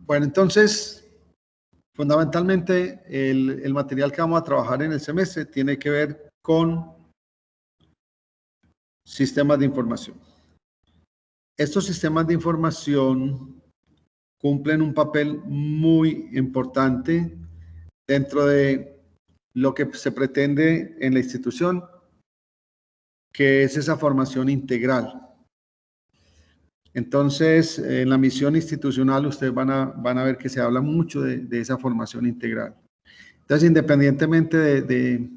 Bueno, entonces, fundamentalmente, el material que vamos a trabajar en el semestre tiene que ver con sistemas de información. Estos sistemas de información cumplen un papel muy importante dentro de lo que se pretende en la institución, que es esa formación integral. Entonces, en la misión institucional ustedes van a ver que se habla mucho de esa formación integral. Entonces, independientemente de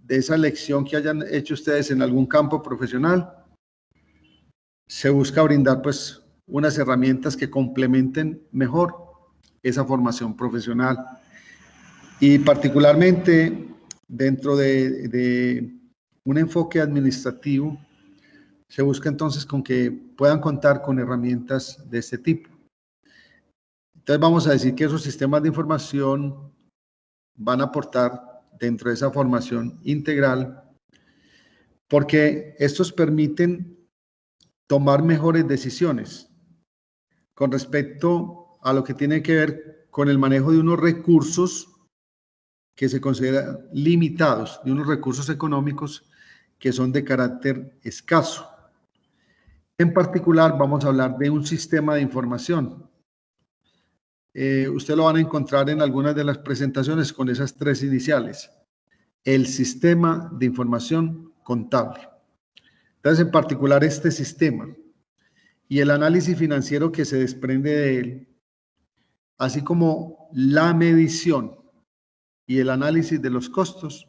esa lección que hayan hecho ustedes en algún campo profesional, se busca brindar pues unas herramientas que complementen mejor esa formación profesional. Y particularmente dentro de un enfoque administrativo, se busca entonces con que puedan contar con herramientas de este tipo. Entonces vamos a decir que esos sistemas de información van a aportar dentro de esa formación integral, porque estos permiten tomar mejores decisiones con respecto a lo que tiene que ver con el manejo de unos recursos que se consideran limitados, de unos recursos económicos que son de carácter escaso. En particular, vamos a hablar de un sistema de información. Usted lo van a encontrar en algunas de las presentaciones con esas tres iniciales. El sistema de información contable. Entonces, en particular, este sistema y el análisis financiero que se desprende de él, así como la medición y el análisis de los costos,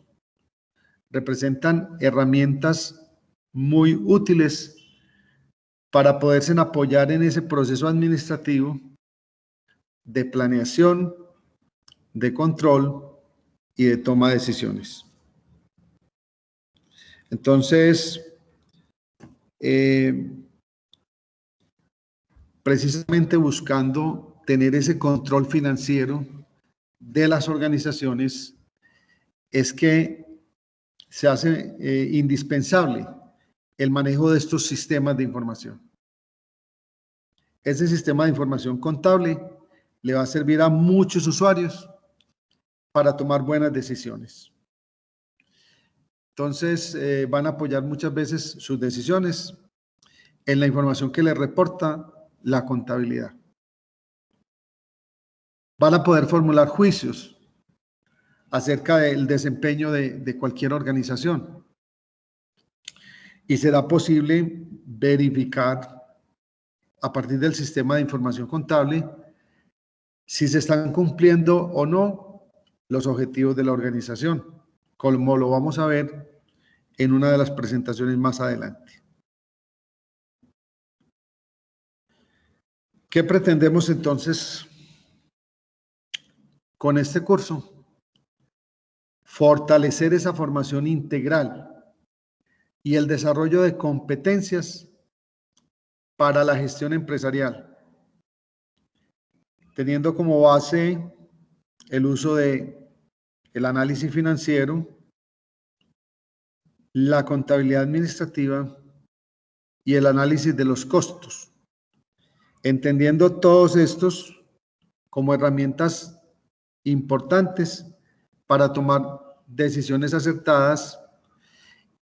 representan herramientas muy útiles para poderse apoyar en ese proceso administrativo de planeación, de control y de toma de decisiones. Entonces, precisamente buscando tener ese control financiero de las organizaciones, es que se hace indispensable el manejo de estos sistemas de información. Ese sistema de información contable le va a servir a muchos usuarios para tomar buenas decisiones. Entonces, van a apoyar muchas veces sus decisiones en la información que les reporta la contabilidad. Van a poder formular juicios acerca del desempeño de cualquier organización. Y será posible verificar a partir del sistema de información contable si se están cumpliendo o no los objetivos de la organización, como lo vamos a ver en una de las presentaciones más adelante. ¿Qué pretendemos entonces con este curso? Fortalecer esa formación integral y el desarrollo de competencias para la gestión empresarial, teniendo como base el uso de el análisis financiero, la contabilidad administrativa y el análisis de los costos, entendiendo todos estos como herramientas importantes para tomar decisiones acertadas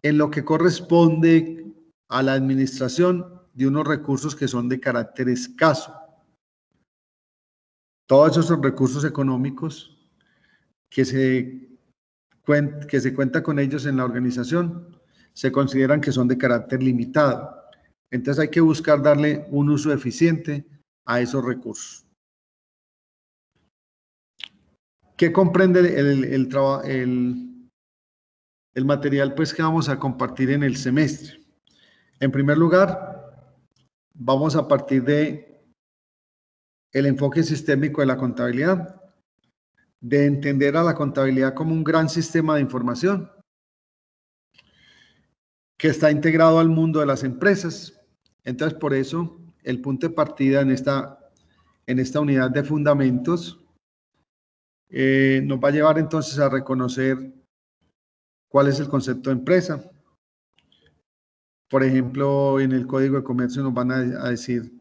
en lo que corresponde a la administración de unos recursos que son de carácter escaso. Todos esos recursos económicos que se cuenta con ellos en la organización se consideran que son de carácter limitado. Entonces hay que buscar darle un uso eficiente a esos recursos. ¿Qué comprende el material pues, que vamos a compartir en el semestre? En primer lugar, vamos a partir de el enfoque sistémico de la contabilidad, de entender a la contabilidad como un gran sistema de información que está integrado al mundo de las empresas. Entonces, por eso, el punto de partida en esta unidad de fundamentos nos va a llevar entonces a reconocer cuál es el concepto de empresa. Por ejemplo, en el Código de Comercio nos van a decir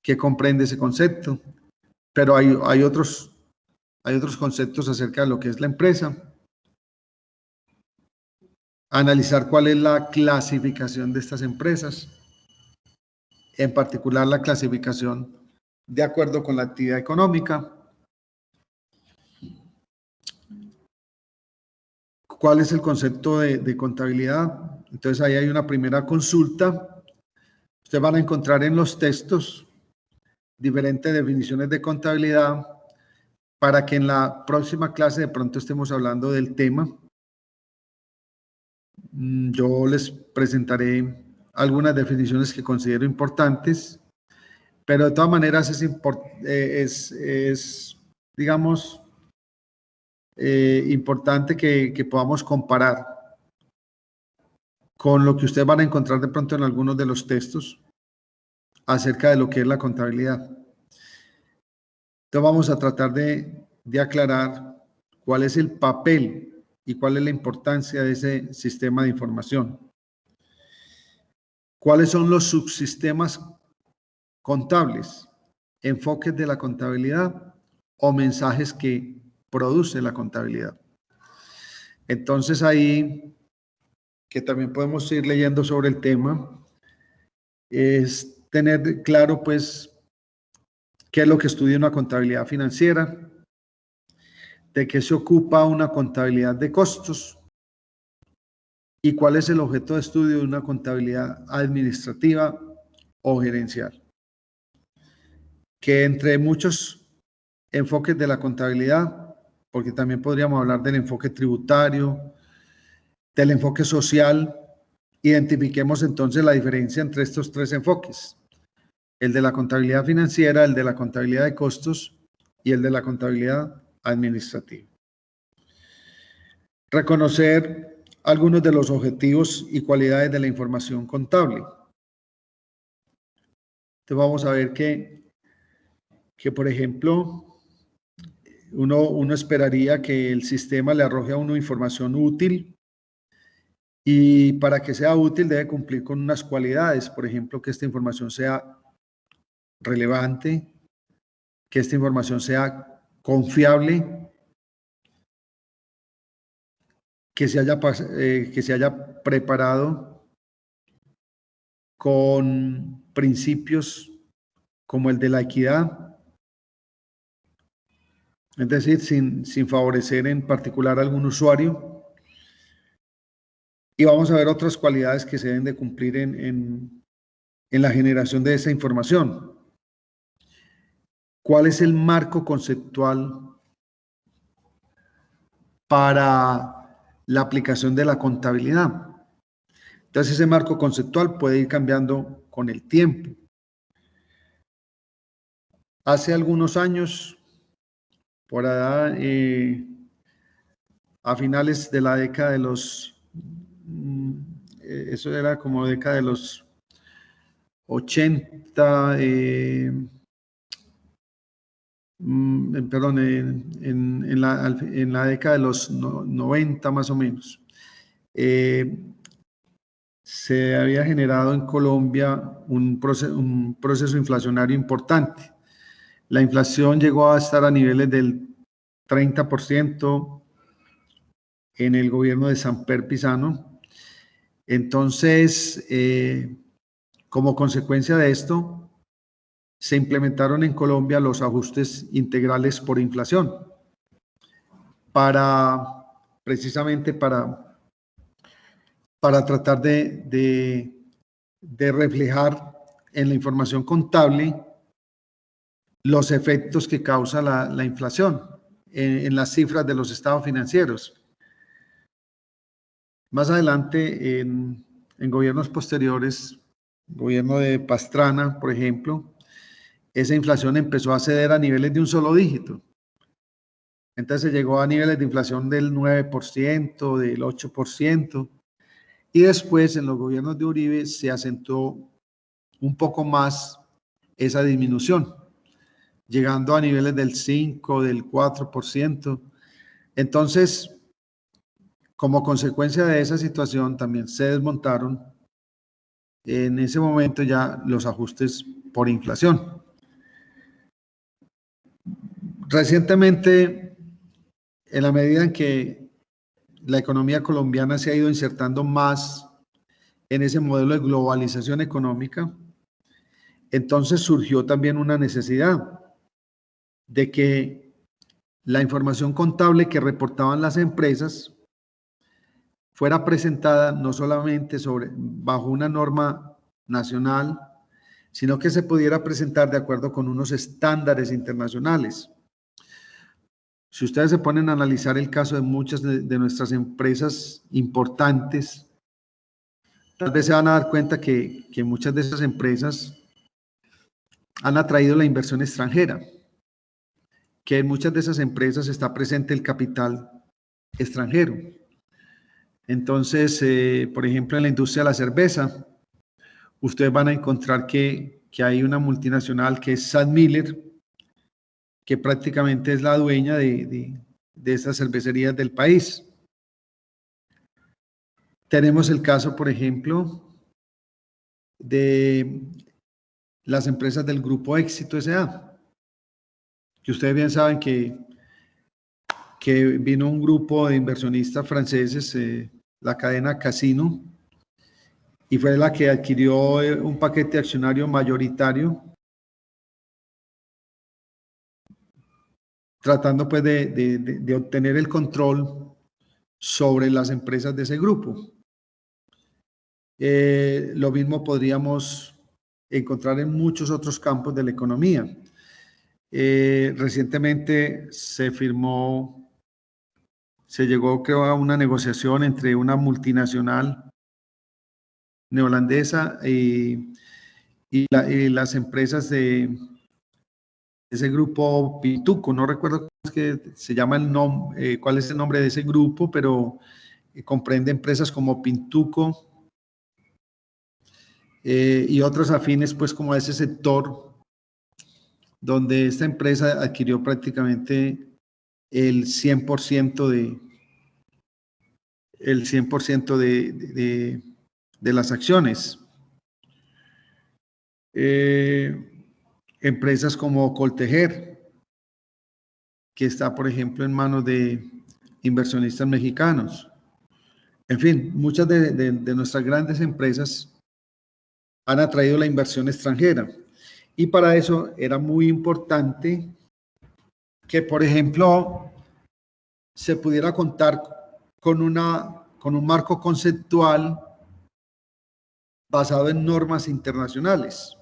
qué comprende ese concepto. pero hay otros conceptos acerca de lo que es la empresa. Analizar cuál es la clasificación de estas empresas, en particular la clasificación de acuerdo con la actividad económica. ¿Cuál es el concepto de contabilidad? Entonces ahí hay una primera consulta. Ustedes van a encontrar en los textos diferentes definiciones de contabilidad para que en la próxima clase de pronto estemos hablando del tema. Yo les presentaré algunas definiciones que considero importantes, pero de todas maneras es digamos, importante que podamos comparar con lo que ustedes van a encontrar de pronto en algunos de los textos acerca de lo que es la contabilidad. Entonces vamos a tratar de aclarar cuál es el papel y cuál es la importancia de ese sistema de información. ¿Cuáles son los subsistemas contables, enfoques de la contabilidad o mensajes que produce la contabilidad? Entonces ahí, que también podemos ir leyendo sobre el tema, es tener claro pues qué es lo que estudia una contabilidad financiera, de qué se ocupa una contabilidad de costos y cuál es el objeto de estudio de una contabilidad administrativa o gerencial. Que entre muchos enfoques de la contabilidad, porque también podríamos hablar del enfoque tributario, del enfoque social, identifiquemos entonces la diferencia entre estos tres enfoques: el de la contabilidad financiera, el de la contabilidad de costos y el de la contabilidad administrativa. Reconocer algunos de los objetivos y cualidades de la información contable. Entonces vamos a ver que por ejemplo, uno esperaría que el sistema le arroje a uno información útil, y para que sea útil debe cumplir con unas cualidades. Por ejemplo, que esta información sea relevante, que esta información sea confiable, que se haya preparado con principios como el de la equidad, es decir, sin favorecer en particular a algún usuario. Y vamos a ver otras cualidades que se deben de cumplir en la generación de esa información. ¿Cuál es el marco conceptual para la aplicación de la contabilidad? Entonces ese marco conceptual puede ir cambiando con el tiempo. Hace algunos años, por allá, a finales de la década de los, eso era como década de los 80, perdón, en la década de los 90 más o menos, se había generado en Colombia un proceso inflacionario importante. La inflación llegó a estar a niveles del 30% en el gobierno de Samper Pizano. Entonces, como consecuencia de esto, se implementaron en Colombia los ajustes integrales por inflación, precisamente para tratar de reflejar en la información contable los efectos que causa la inflación en las cifras de los estados financieros. Más adelante, en gobiernos posteriores, gobierno de Pastrana, por ejemplo, esa inflación empezó a ceder a niveles de un solo dígito. Entonces llegó a niveles de inflación del 9%, del 8%, y después en los gobiernos de Uribe se acentuó un poco más esa disminución, llegando a niveles del 5%, del 4%. Entonces, como consecuencia de esa situación, también se desmontaron en ese momento ya los ajustes por inflación. Recientemente, en la medida en que la economía colombiana se ha ido insertando más en ese modelo de globalización económica, entonces surgió también una necesidad de que la información contable que reportaban las empresas fuera presentada no solamente bajo una norma nacional, sino que se pudiera presentar de acuerdo con unos estándares internacionales. Si ustedes se ponen a analizar el caso de muchas de nuestras empresas importantes, tal vez se van a dar cuenta que muchas de esas empresas han atraído la inversión extranjera, que en muchas de esas empresas está presente el capital extranjero. Entonces, por ejemplo, en la industria de la cerveza, ustedes van a encontrar que hay una multinacional que es SABMiller, que prácticamente es la dueña de estas cervecerías del país. Tenemos el caso, por ejemplo, de las empresas del Grupo Éxito S.A., que ustedes bien saben que vino un grupo de inversionistas franceses, la cadena Casino, y fue la que adquirió un paquete accionario mayoritario, tratando pues de obtener el control sobre las empresas de ese grupo. Lo mismo podríamos encontrar en muchos otros campos de la economía. Recientemente se llegó, creo, a una negociación entre una multinacional neozelandesa y las empresas de ese grupo Pintuco. No recuerdo cómo es que se llama cuál es el nombre de ese grupo, pero comprende empresas como Pintuco y otros afines, pues, como a ese sector, donde esta empresa adquirió prácticamente el 100% de las acciones. Empresas como Coltejer, que está, por ejemplo, en manos de inversionistas mexicanos. En fin, muchas de nuestras grandes empresas han atraído la inversión extranjera. Y para eso era muy importante que, por ejemplo, se pudiera contar con un marco conceptual basado en normas internacionales.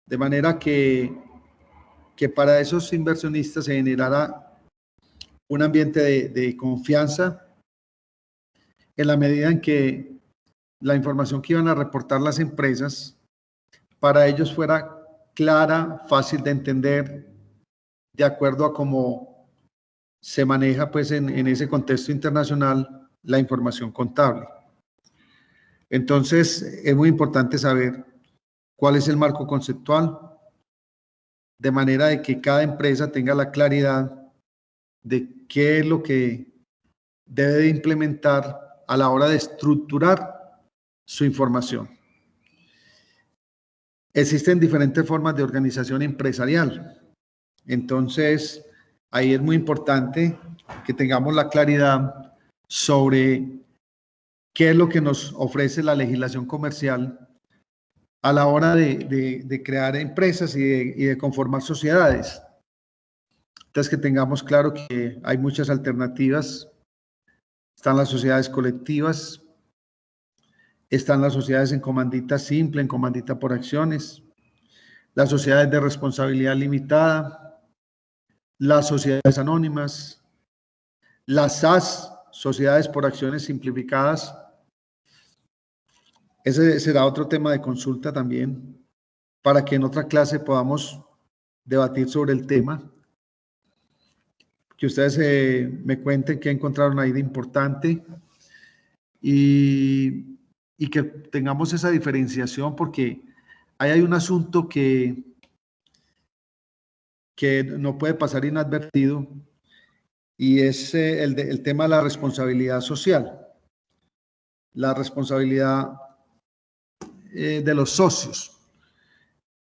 De manera que para esos inversionistas se generara un ambiente de confianza en la medida en que la información que iban a reportar las empresas para ellos fuera clara, fácil de entender, de acuerdo a cómo se maneja pues en ese contexto internacional la información contable. Entonces, es muy importante saber cuál es el marco conceptual, de manera de que cada empresa tenga la claridad de qué es lo que debe de implementar a la hora de estructurar su información. Existen diferentes formas de organización empresarial. Entonces, ahí es muy importante que tengamos la claridad sobre qué es lo que nos ofrece la legislación comercial a la hora de crear empresas y de conformar sociedades. Entonces, que tengamos claro que hay muchas alternativas. Están las sociedades colectivas, están las sociedades en comandita simple, en comandita por acciones, las sociedades de responsabilidad limitada, las sociedades anónimas, las SAS, sociedades por acciones simplificadas. Ese será otro tema de consulta también, para que en otra clase podamos debatir sobre el tema. Que ustedes me cuenten qué encontraron ahí de importante y que tengamos esa diferenciación, porque ahí hay un asunto que no puede pasar inadvertido, y es el tema de la responsabilidad social, la responsabilidad de los socios,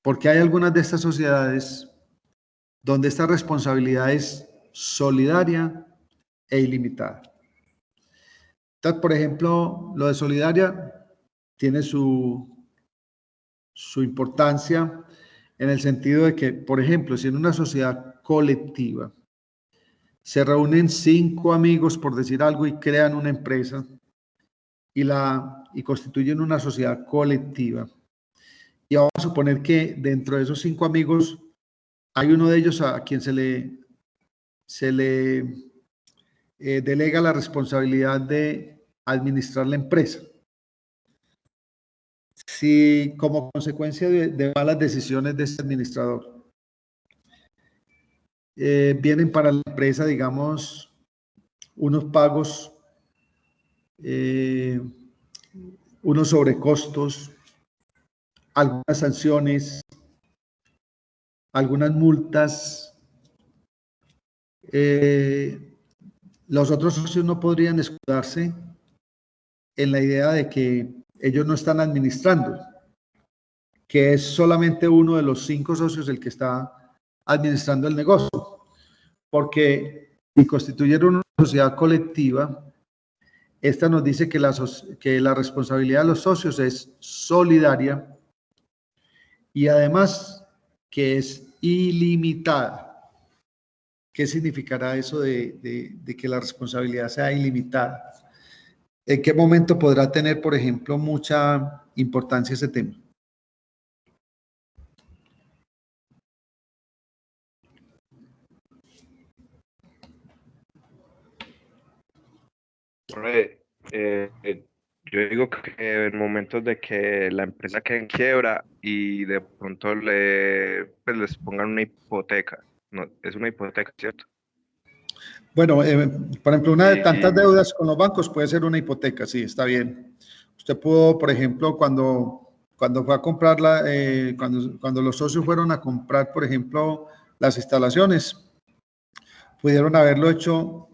porque hay algunas de estas sociedades donde esta responsabilidad es solidaria e ilimitada. Entonces, por ejemplo, lo de solidaria tiene su importancia en el sentido de que, por ejemplo, si en una sociedad colectiva se reúnen 5 amigos, por decir algo, y crean una empresa y constituyen una sociedad colectiva, y vamos a suponer que dentro de esos 5 amigos hay uno de ellos a quien se le delega la responsabilidad de administrar la empresa. Si como consecuencia de malas decisiones de ese administrador vienen para la empresa, digamos, unos pagos, unos sobrecostos, algunas sanciones, algunas multas, los otros socios no podrían escudarse en la idea de que ellos no están administrando, que es solamente uno de los 5 socios el que está administrando el negocio, porque si constituyeron una sociedad colectiva, esta nos dice que la responsabilidad de los socios es solidaria y además que es ilimitada. ¿Qué significará eso de que la responsabilidad sea ilimitada? ¿En qué momento podrá tener, por ejemplo, mucha importancia ese tema? Yo digo que en momentos de que la empresa quede en quiebra y de pronto pues les pongan una hipoteca, no, es una hipoteca, ¿cierto? Bueno, por ejemplo, una de tantas Y deudas con los bancos puede ser una hipoteca, sí, está bien. Usted pudo, por ejemplo, cuando fue a comprarla, cuando los socios fueron a comprar, por ejemplo, las instalaciones, pudieron haberlo hecho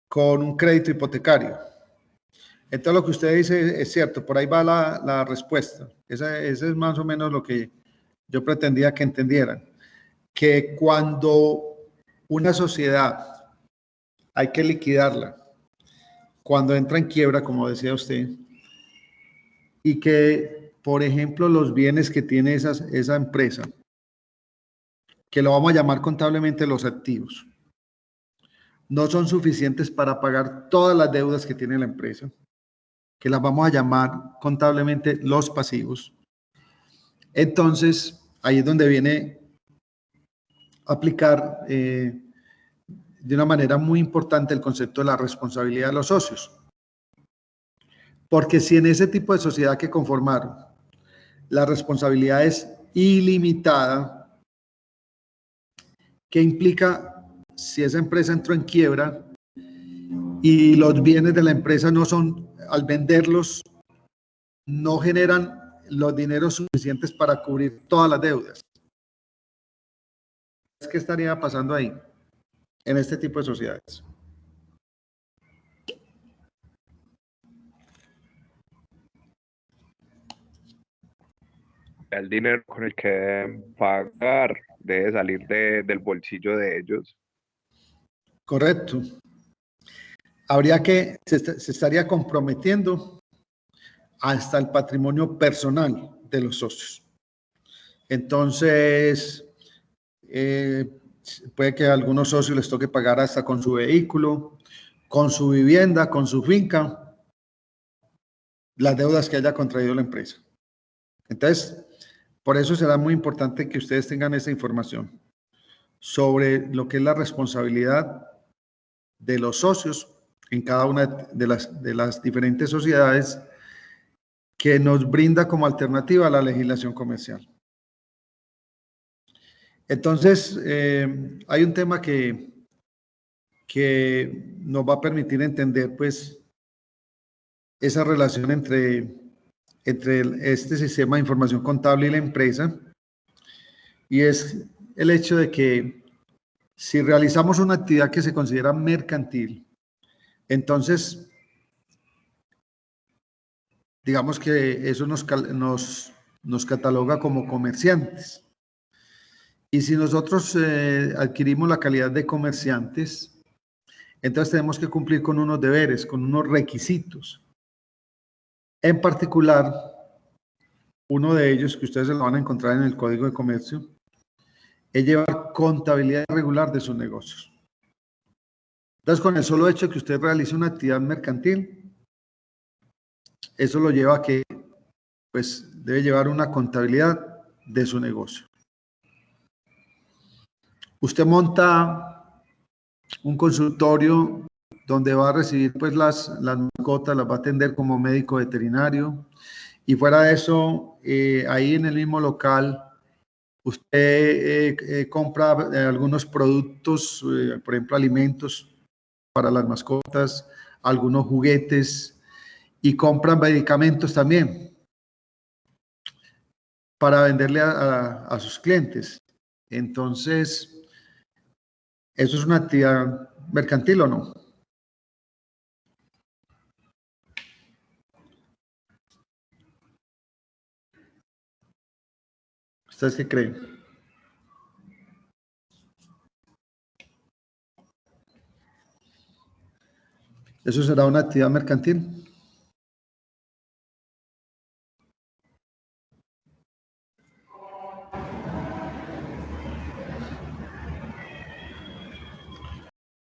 con un crédito hipotecario. Entonces, lo que usted dice es cierto, por ahí va la respuesta. Ese es más o menos lo que yo pretendía que entendieran. Que cuando una sociedad hay que liquidarla, cuando entra en quiebra, como decía usted, y que, por ejemplo, los bienes que tiene esa empresa, que lo vamos a llamar contablemente los activos, no son suficientes para pagar todas las deudas que tiene la empresa, que las vamos a llamar contablemente los pasivos. Entonces, ahí es donde viene a aplicar de una manera muy importante el concepto de la responsabilidad de los socios. Porque si en ese tipo de sociedad que conformaron, la responsabilidad es ilimitada, ¿qué implica si esa empresa entró en quiebra y los bienes de la empresa no son, al venderlos, no generan los dineros suficientes para cubrir todas las deudas? ¿Qué estaría pasando ahí en este tipo de sociedades? el dinero con el que deben pagar debe salir del bolsillo de ellos. Correcto. Habría que, se estaría comprometiendo hasta el patrimonio personal de los socios. Entonces, puede que a algunos socios les toque pagar hasta con su vehículo, con su vivienda, con su finca, las deudas que haya contraído la empresa. Entonces, por eso será muy importante que ustedes tengan esa información sobre lo que es la responsabilidad de los socios en cada una de las diferentes sociedades que nos brinda como alternativa a la legislación comercial. Entonces, hay un tema que nos va a permitir entender, pues, esa relación entre este sistema de información contable y la empresa, y es el hecho de que si realizamos una actividad que se considera mercantil, entonces, digamos que eso nos cataloga como comerciantes. Y si nosotros adquirimos la calidad de comerciantes, entonces tenemos que cumplir con unos deberes, con unos requisitos. En particular, uno de ellos, que ustedes se lo van a encontrar en el Código de Comercio, es llevar contabilidad regular de sus negocios. Entonces, con el solo hecho de que usted realice una actividad mercantil, eso lo lleva a que, pues, debe llevar una contabilidad de su negocio. Usted monta un consultorio donde va a recibir, pues, las mascotas, las va a atender como médico veterinario, y fuera de eso, ahí en el mismo local, usted compra algunos productos, por ejemplo, alimentos para las mascotas, algunos juguetes, y compran medicamentos también para venderle a sus clientes. Entonces, ¿eso es una actividad mercantil o no? ¿Ustedes qué creen? ¿Eso será una actividad mercantil?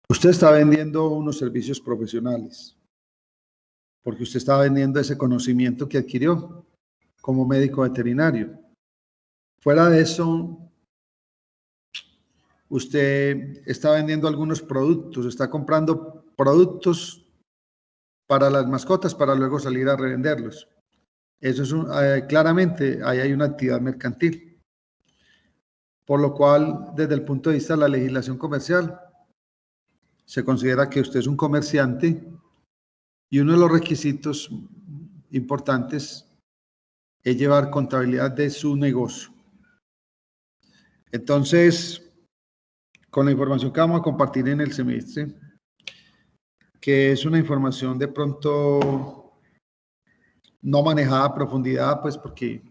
Usted está vendiendo unos servicios profesionales, porque usted está vendiendo ese conocimiento que adquirió como médico veterinario. Fuera de eso, usted está vendiendo algunos productos, está comprando productos para las mascotas para luego salir a revenderlos. Eso es claramente, ahí hay una actividad mercantil. Por lo cual, desde el punto de vista de la legislación comercial, se considera que usted es un comerciante y uno de los requisitos importantes es llevar contabilidad de su negocio. Entonces, con la información que vamos a compartir en el semestre, que es una información de pronto no manejada a profundidad, pues porque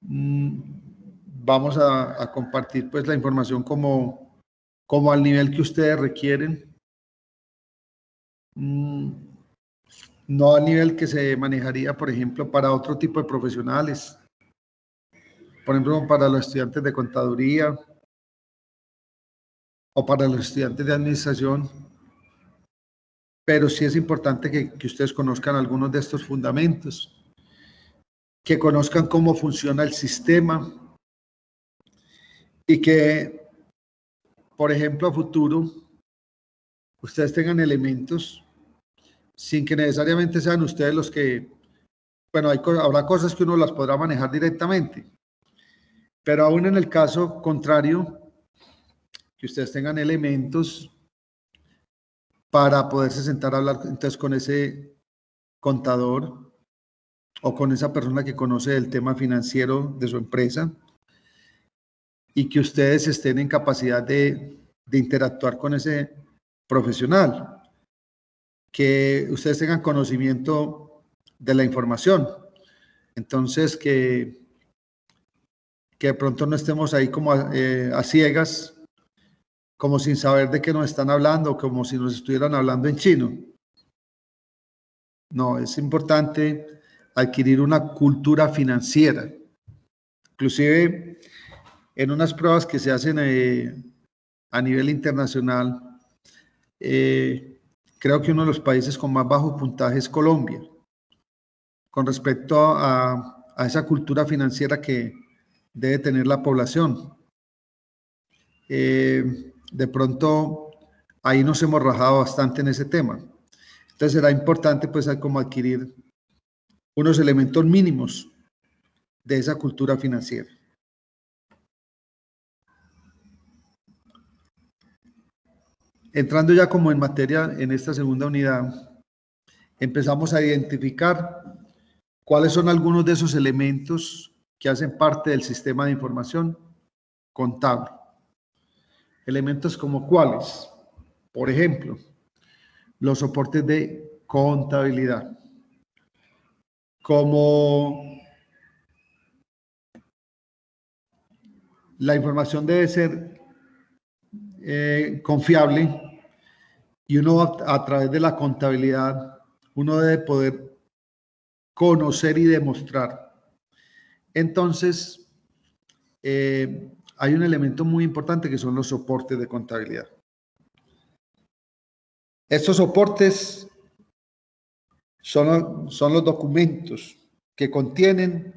vamos a compartir pues la información como al nivel que ustedes requieren, no al nivel que se manejaría, por ejemplo, para otro tipo de profesionales, por ejemplo, para los estudiantes de contaduría o para los estudiantes de administración, pero sí es importante que ustedes conozcan algunos de estos fundamentos, que conozcan cómo funciona el sistema y que, por ejemplo, a futuro, ustedes tengan elementos sin que necesariamente sean ustedes los que, bueno, habrá cosas que uno las podrá manejar directamente, pero aún en el caso contrario, que ustedes tengan elementos para poderse sentar a hablar entonces con ese contador o con esa persona que conoce el tema financiero de su empresa y que ustedes estén en capacidad de interactuar con ese profesional, que ustedes tengan conocimiento de la información. Entonces, que de pronto no estemos ahí como a ciegas, como sin saber de qué nos están hablando, como si nos estuvieran hablando en chino. No, es importante adquirir una cultura financiera. Inclusive, en unas pruebas que se hacen a nivel internacional, creo que uno de los países con más bajo puntaje es Colombia, con respecto a esa cultura financiera que debe tener la población. De pronto, ahí nos hemos rajado bastante en ese tema. Entonces, será importante, pues, como adquirir unos elementos mínimos de esa cultura financiera. Entrando ya como en materia en esta segunda unidad, empezamos a identificar cuáles son algunos de esos elementos que hacen parte del sistema de información contable. Elementos como cuáles, por ejemplo, los soportes de contabilidad, como la información debe ser confiable y uno a través de la contabilidad, uno debe poder conocer y demostrar. Entonces, hay un elemento muy importante que son los soportes de contabilidad. Estos soportes son los documentos que contienen,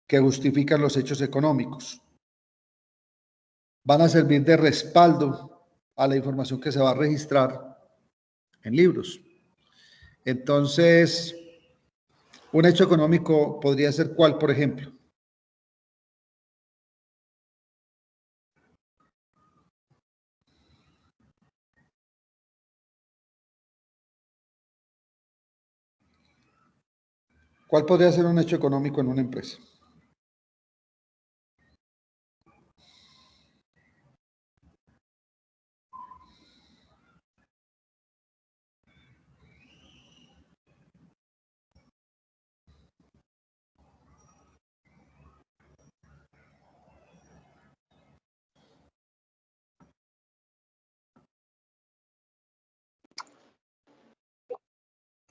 que justifican los hechos económicos. Van a servir de respaldo a la información que se va a registrar en libros. Entonces, un hecho económico podría ser ¿cuál, por ejemplo? ¿Cuál podría ser un hecho económico en una empresa?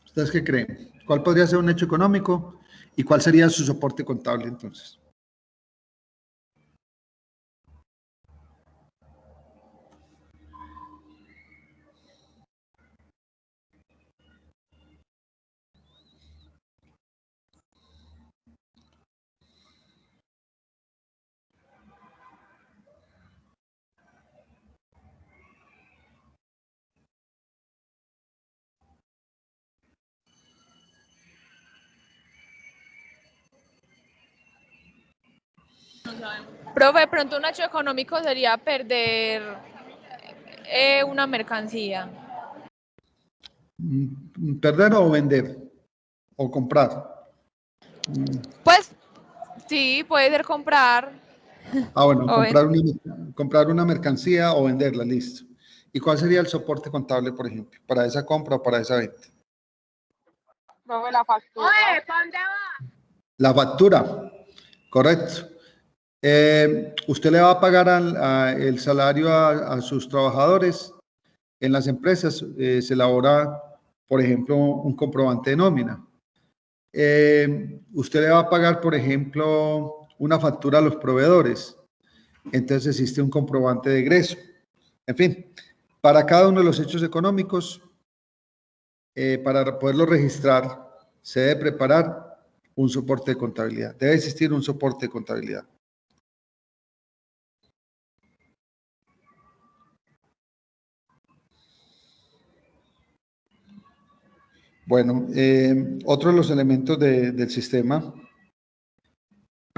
¿Ustedes qué creen? ¿Cuál podría ser un hecho económico y cuál sería su soporte contable entonces? Profe, de pronto un hecho económico sería perder una mercancía. ¿Perder o vender? ¿O comprar? Pues sí, puede ser comprar. Bueno, O comprar una mercancía o venderla, listo. ¿Y cuál sería el soporte contable, por ejemplo, para esa compra o para esa venta? Profe, la factura. Oye, ¿pa' dónde va? La factura, correcto. Usted le va a pagar el salario a sus trabajadores. En las empresas se elabora, por ejemplo, un comprobante de nómina. Usted le va a pagar, por ejemplo, una factura a los proveedores. Entonces existe un comprobante de egreso. En fin, para cada uno de los hechos económicos, para poderlo registrar, se debe preparar un soporte de contabilidad. Debe existir un soporte de contabilidad. Bueno, otro de los elementos del sistema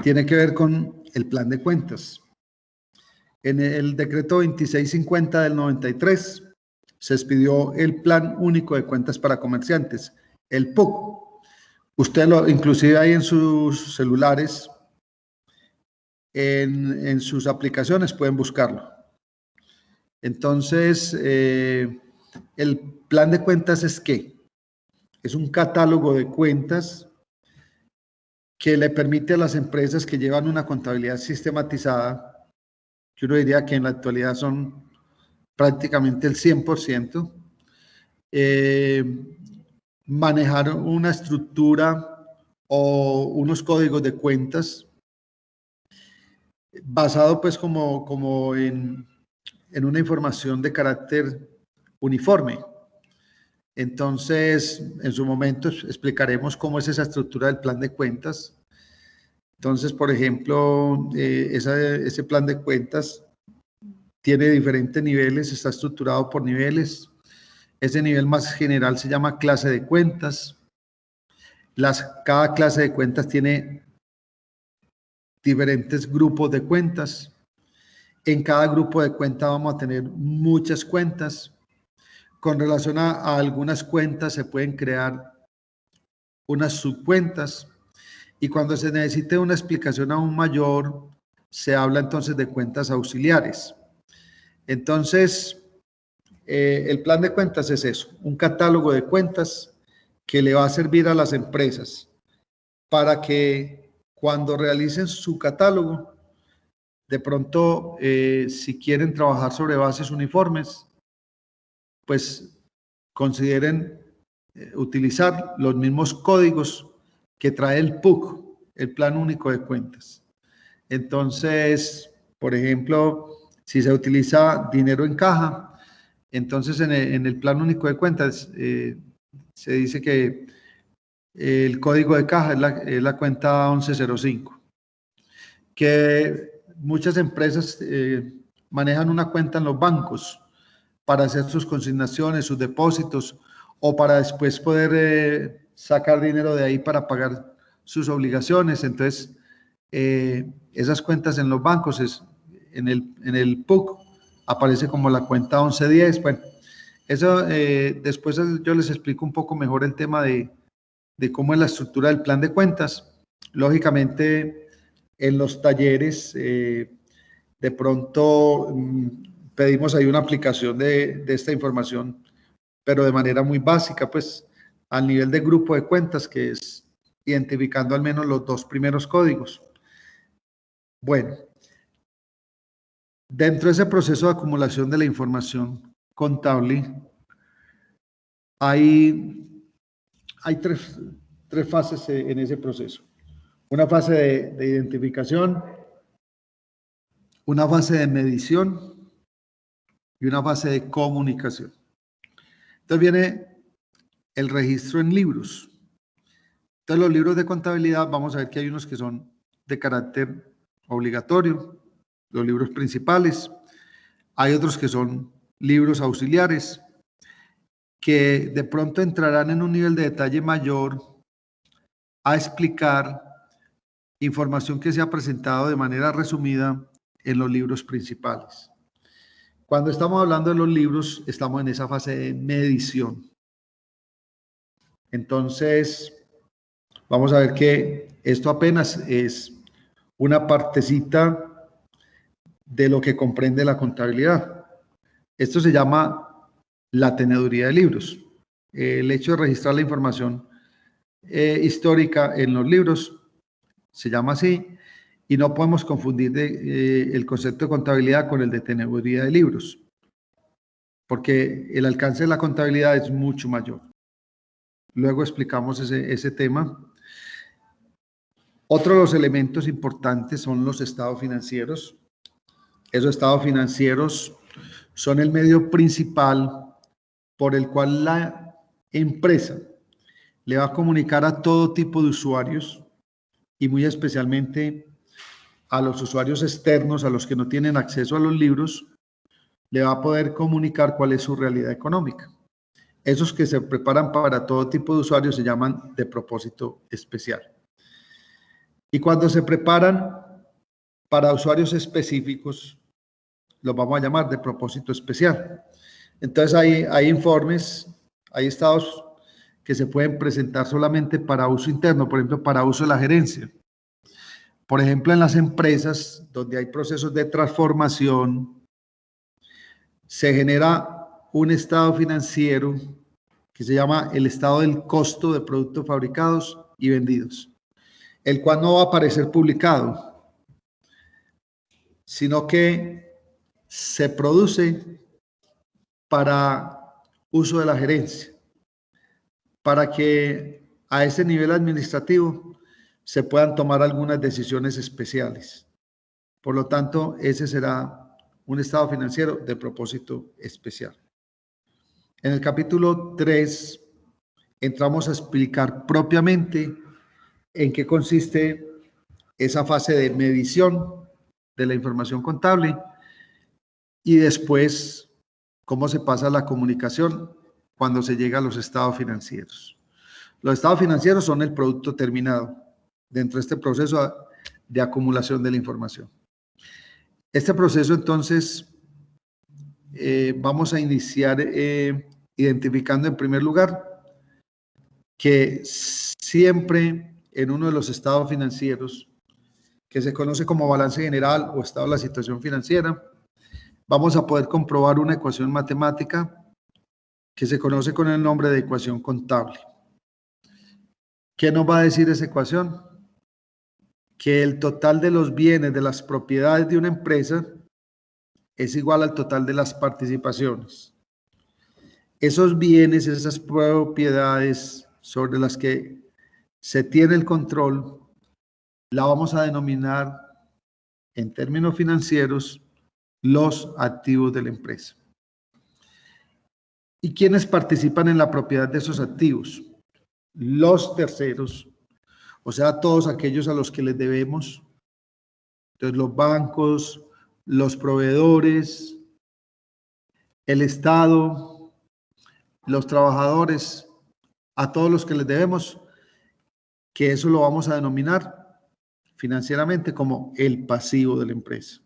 tiene que ver con el plan de cuentas. En el decreto 2650 del 93 se expidió el Plan Único de Cuentas para Comerciantes, el PUC. Usted inclusive ahí en sus celulares, en sus aplicaciones pueden buscarlo. Entonces, el plan de cuentas es ¿qué? Es un catálogo de cuentas que le permite a las empresas que llevan una contabilidad sistematizada, yo diría que en la actualidad son prácticamente el 100%, manejar una estructura o unos códigos de cuentas basado pues como en una información de carácter uniforme. Entonces, en su momento explicaremos cómo es esa estructura del plan de cuentas. Entonces, por ejemplo, ese plan de cuentas tiene diferentes niveles, está estructurado por niveles. Ese nivel más general se llama clase de cuentas. Cada clase de cuentas tiene diferentes grupos de cuentas. En cada grupo de cuentas vamos a tener muchas cuentas. Con relación a algunas cuentas se pueden crear unas subcuentas y cuando se necesite una explicación aún mayor, se habla entonces de cuentas auxiliares. Entonces, el plan de cuentas es eso, un catálogo de cuentas que le va a servir a las empresas para que cuando realicen su catálogo De pronto, si quieren trabajar sobre bases uniformes, pues consideren utilizar los mismos códigos que trae el PUC, el Plan Único de Cuentas. Entonces, por ejemplo, si se utiliza dinero en caja, entonces en el Plan Único de Cuentas se dice que el código de caja es la cuenta 1105, que muchas empresas manejan una cuenta en los bancos para hacer sus consignaciones, sus depósitos, o para después poder sacar dinero de ahí para pagar sus obligaciones. Entonces, esas cuentas en los bancos, en el PUC, aparece como la cuenta 1110. Bueno, eso después yo les explico un poco mejor el tema de cómo es la estructura del plan de cuentas. Lógicamente, en los talleres, de pronto pedimos ahí una aplicación de esta información, pero de manera muy básica, pues al nivel de grupo de cuentas, que es identificando al menos los 2 primeros códigos. Bueno, dentro de ese proceso de acumulación de la información contable, hay tres fases en ese proceso. Una fase de identificación, una fase de medición y una fase de comunicación. Entonces viene el registro en libros. Entonces los libros de contabilidad, vamos a ver que hay unos que son de carácter obligatorio, los libros principales. Hay otros que son libros auxiliares, que de pronto entrarán en un nivel de detalle mayor a explicar información que se ha presentado de manera resumida en los libros principales. Cuando estamos hablando de los libros, estamos en esa fase de medición. Entonces, vamos a ver que esto apenas es una partecita de lo que comprende la contabilidad. Esto se llama la teneduría de libros. El hecho de registrar la información histórica en los libros se llama así, y no podemos confundir el concepto de contabilidad con el de teneduría de libros, porque el alcance de la contabilidad es mucho mayor. Luego explicamos ese tema. Otro de los elementos importantes son los estados financieros. Esos estados financieros son el medio principal por el cual la empresa le va a comunicar a todo tipo de usuarios, y muy especialmente a los usuarios externos, a los que no tienen acceso a los libros, le va a poder comunicar cuál es su realidad económica. Esos que se preparan para todo tipo de usuarios se llaman de propósito especial. Y cuando se preparan para usuarios específicos, los vamos a llamar de propósito especial. Entonces hay informes, hay estados que se pueden presentar solamente para uso interno, por ejemplo, para uso de la gerencia. Por ejemplo, en las empresas donde hay procesos de transformación, se genera un estado financiero que se llama el estado del costo de productos fabricados y vendidos, el cual no va a aparecer publicado, sino que se produce para uso de la gerencia, para que a ese nivel administrativo se puedan tomar algunas decisiones especiales. Por lo tanto, ese será un estado financiero de propósito especial. En el capítulo 3 entramos a explicar propiamente en qué consiste esa fase de medición de la información contable y después cómo se pasa la comunicación cuando se llega a los estados financieros. Los estados financieros son el producto terminado dentro de este proceso de acumulación de la información. Este proceso, entonces, vamos a iniciar identificando en primer lugar que siempre en uno de los estados financieros, que se conoce como balance general o estado de la situación financiera, vamos a poder comprobar una ecuación matemática que se conoce con el nombre de ecuación contable. ¿Qué nos va a decir esa ecuación? que el total de los bienes, de las propiedades de una empresa, es igual al total de las participaciones. Esos bienes, esas propiedades sobre las que se tiene el control, la vamos a denominar en términos financieros los activos de la empresa. ¿Y quiénes participan en la propiedad de esos activos? Los terceros, o sea, todos aquellos a los que les debemos. Entonces, los bancos, los proveedores, el Estado, los trabajadores, a todos los que les debemos, que eso lo vamos a denominar financieramente como el pasivo de la empresa.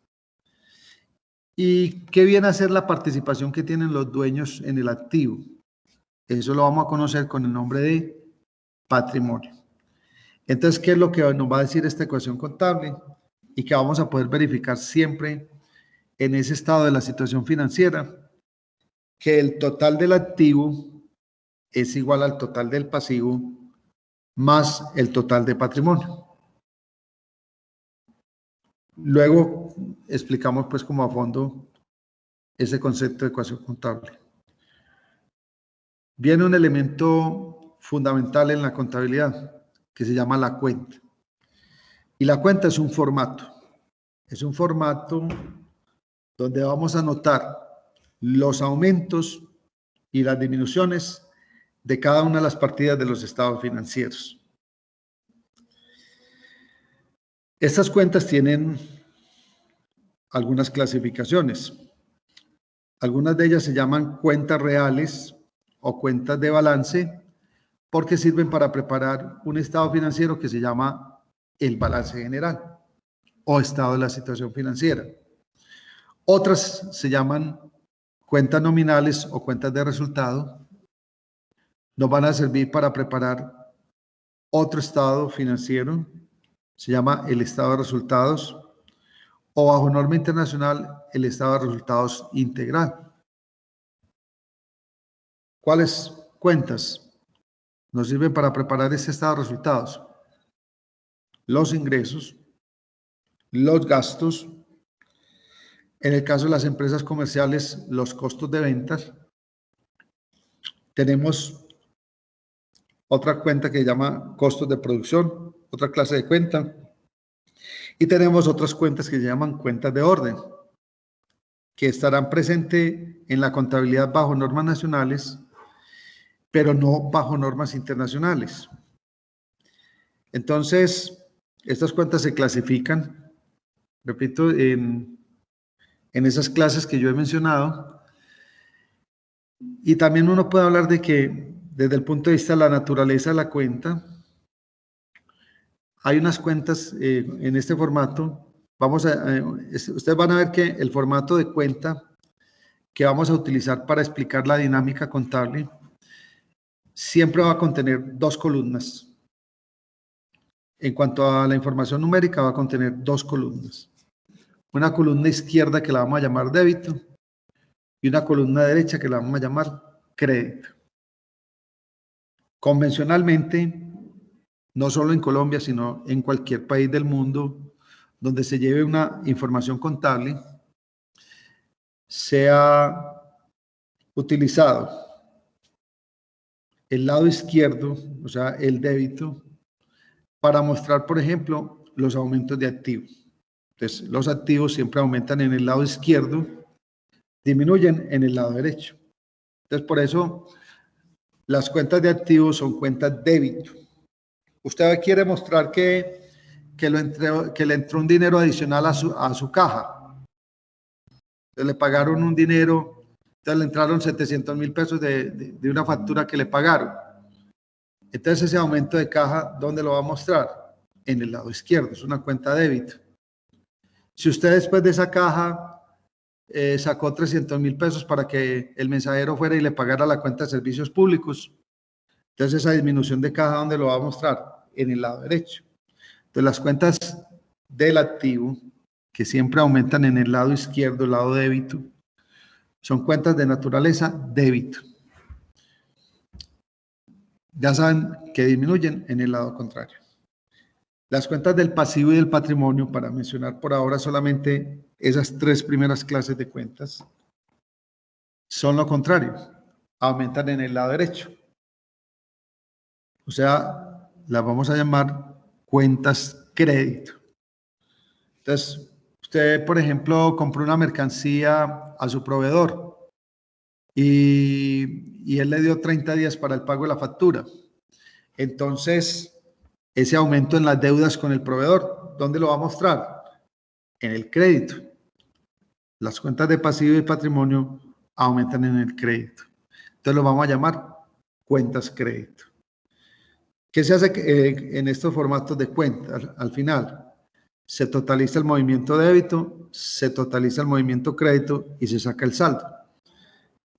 ¿Y qué viene a ser la participación que tienen los dueños en el activo? Eso lo vamos a conocer con el nombre de patrimonio. Entonces, ¿qué es lo que nos va a decir esta ecuación contable? Y que vamos a poder verificar siempre en ese estado de la situación financiera, que el total del activo es igual al total del pasivo más el total de patrimonio. Luego explicamos pues como a fondo ese concepto de ecuación contable. Viene un elemento fundamental en la contabilidad que se llama la cuenta. Y la cuenta es un formato. Es un formato donde vamos a anotar los aumentos y las disminuciones de cada una de las partidas de los estados financieros. Estas cuentas tienen algunas clasificaciones. Algunas de ellas se llaman cuentas reales o cuentas de balance porque sirven para preparar un estado financiero que se llama el balance general o estado de la situación financiera. Otras se llaman cuentas nominales o cuentas de resultado. Nos van a servir para preparar otro estado financiero, se llama el estado de resultados, o bajo norma internacional, el estado de resultados integral. ¿Cuáles cuentas nos sirven para preparar este estado de resultados? Los ingresos, los gastos, en el caso de las empresas comerciales, los costos de ventas. Tenemos otra cuenta que se llama costos de producción, otra clase de cuenta. Y tenemos otras cuentas que se llaman cuentas de orden, que estarán presentes en la contabilidad bajo normas nacionales, pero no bajo normas internacionales. Entonces, estas cuentas se clasifican, repito, en esas clases que yo he mencionado. Y también uno puede hablar de que, desde el punto de vista de la naturaleza de la cuenta, hay unas cuentas en este formato. Ustedes van a ver que el formato de cuenta que vamos a utilizar para explicar la dinámica contable siempre va a contener dos columnas. En cuanto a la información numérica, va a contener dos columnas. Una columna izquierda que la vamos a llamar débito y una columna derecha que la vamos a llamar crédito. Convencionalmente, no solo en Colombia, sino en cualquier país del mundo donde se lleve una información contable, se ha utilizado el lado izquierdo, o sea, el débito, para mostrar, por ejemplo, los aumentos de activos. Entonces, los activos siempre aumentan en el lado izquierdo, disminuyen en el lado derecho. Entonces, por eso, las cuentas de activos son cuentas débito. Usted quiere mostrar que le entró un dinero adicional a su caja. Entonces, le pagaron un dinero, entonces le entraron 700.000 pesos de una factura que le pagaron. Entonces, ese aumento de caja, ¿dónde lo va a mostrar? En el lado izquierdo, es una cuenta débito. Si usted después de esa caja sacó 300.000 pesos para que el mensajero fuera y le pagara la cuenta de servicios públicos, entonces esa disminución de caja, ¿dónde lo va a mostrar? En el lado derecho. Entonces, las cuentas del activo, que siempre aumentan en el lado izquierdo, el lado débito, son cuentas de naturaleza débito. Ya saben que disminuyen en el lado contrario. Las cuentas del pasivo y del patrimonio, para mencionar por ahora solamente esas 3 primeras clases de cuentas, son lo contrario, aumentan en el lado derecho. O sea, las vamos a llamar cuentas crédito. Entonces, usted, por ejemplo, compró una mercancía a su proveedor y él le dio 30 días para el pago de la factura. Entonces, ese aumento en las deudas con el proveedor, ¿dónde lo va a mostrar? En el crédito. Las cuentas de pasivo y patrimonio aumentan en el crédito. Entonces lo vamos a llamar cuentas crédito. ¿Qué se hace en estos formatos de cuentas? Al final, se totaliza el movimiento débito, se totaliza el movimiento crédito y se saca el saldo.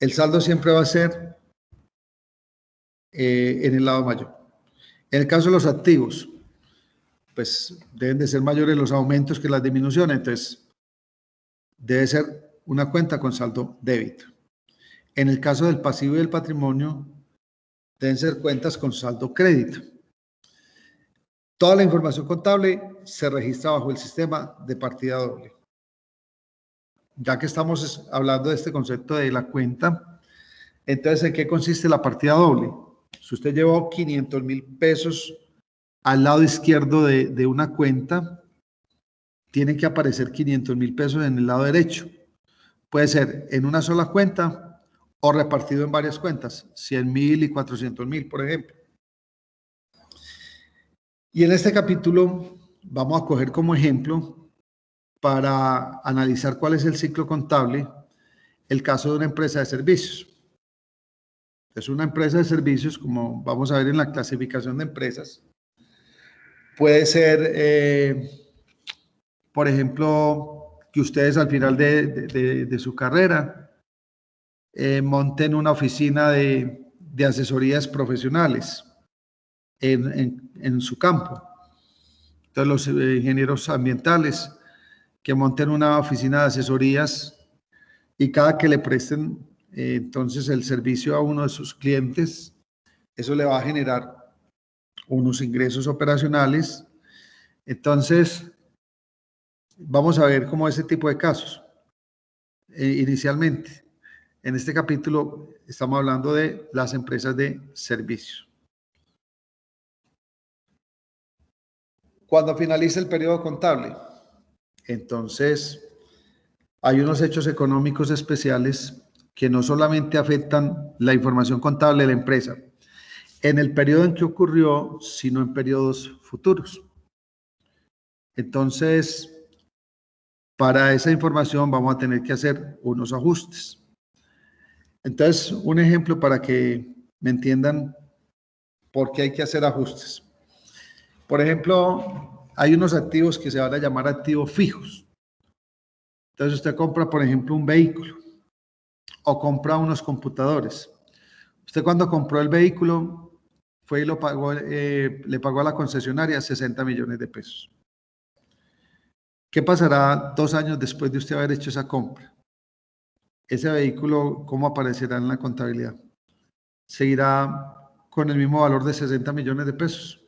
El saldo siempre va a ser en el lado mayor. En el caso de los activos, pues deben de ser mayores los aumentos que las disminuciones, entonces debe ser una cuenta con saldo débito. En el caso del pasivo y del patrimonio, deben ser cuentas con saldo crédito. Toda la información contable se registra bajo el sistema de partida doble. Ya que estamos hablando de este concepto de la cuenta, entonces, ¿en qué consiste la partida doble? Si usted llevó 500,000 pesos al lado izquierdo de una cuenta, tienen que aparecer 500,000 pesos en el lado derecho. Puede ser en una sola cuenta o repartido en varias cuentas, 100,000 y 400,000, por ejemplo. Y en este capítulo vamos a coger como ejemplo para analizar cuál es el ciclo contable, el caso de una empresa de servicios. Es una empresa de servicios, como vamos a ver en la clasificación de empresas. Puede ser, por ejemplo, que ustedes al final de su carrera monten una oficina de asesorías profesionales en su campo. Entonces, los ingenieros ambientales que monten una oficina de asesorías y cada que le presten entonces el servicio a uno de sus clientes, eso le va a generar unos ingresos operacionales. Entonces, vamos a ver cómo ese tipo de casos. Inicialmente, en este capítulo estamos hablando de las empresas de servicios. Cuando finaliza el periodo contable, entonces hay unos hechos económicos especiales que no solamente afectan la información contable de la empresa en el periodo en que ocurrió, sino en periodos futuros. Entonces, para esa información vamos a tener que hacer unos ajustes. Entonces, un ejemplo para que me entiendan por qué hay que hacer ajustes. Por ejemplo, hay unos activos que se van a llamar activos fijos. Entonces, usted compra, por ejemplo, un vehículo o compra unos computadores. Usted cuando compró el vehículo fue y lo pagó, le pagó a la concesionaria 60 millones de pesos. ¿Qué pasará 2 años después de usted haber hecho esa compra? Ese vehículo, ¿cómo aparecerá en la contabilidad? ¿Seguirá con el mismo valor de 60 millones de pesos?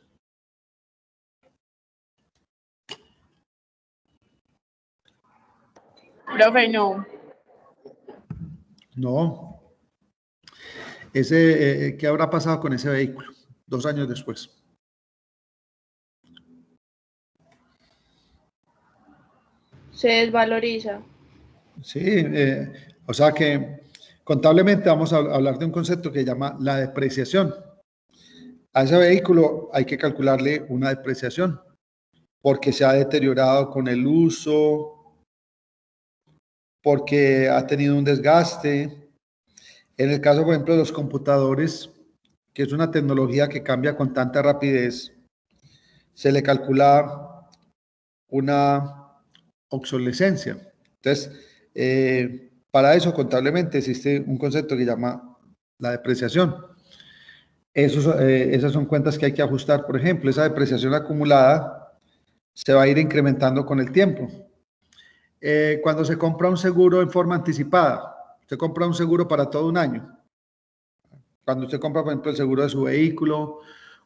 Profe, no. No. ¿Qué habrá pasado con ese vehículo 2 años después? Se desvaloriza. Sí, o sea que contablemente vamos a hablar de un concepto que se llama la depreciación. A ese vehículo hay que calcularle una depreciación porque se ha deteriorado con el uso, porque ha tenido un desgaste. En el caso, por ejemplo, de los computadores, que es una tecnología que cambia con tanta rapidez, se le calcula una obsolescencia. Entonces, para eso contablemente existe un concepto que se llama la depreciación. Esas son cuentas que hay que ajustar. Por ejemplo, esa depreciación acumulada se va a ir incrementando con el tiempo. Cuando se compra un seguro en forma anticipada, usted compra un seguro para todo un año. Cuando usted compra, por ejemplo, el seguro de su vehículo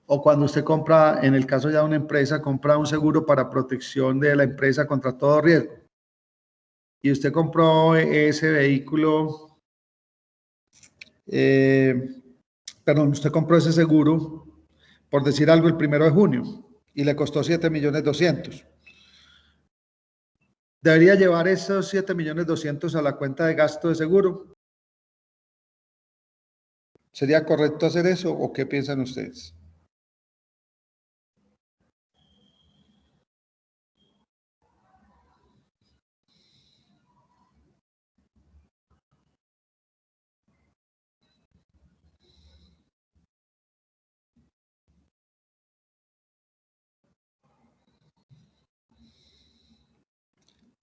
o cuando usted compra, en el caso ya de una empresa, compra un seguro para protección de la empresa contra todo riesgo. Y usted compró ese vehículo, perdón, usted compró ese seguro, por decir algo, el 1 de junio y le costó 7.200.000. ¿Debería llevar esos 7.200.000 a la cuenta de gasto de seguro? ¿Sería correcto hacer eso o qué piensan ustedes?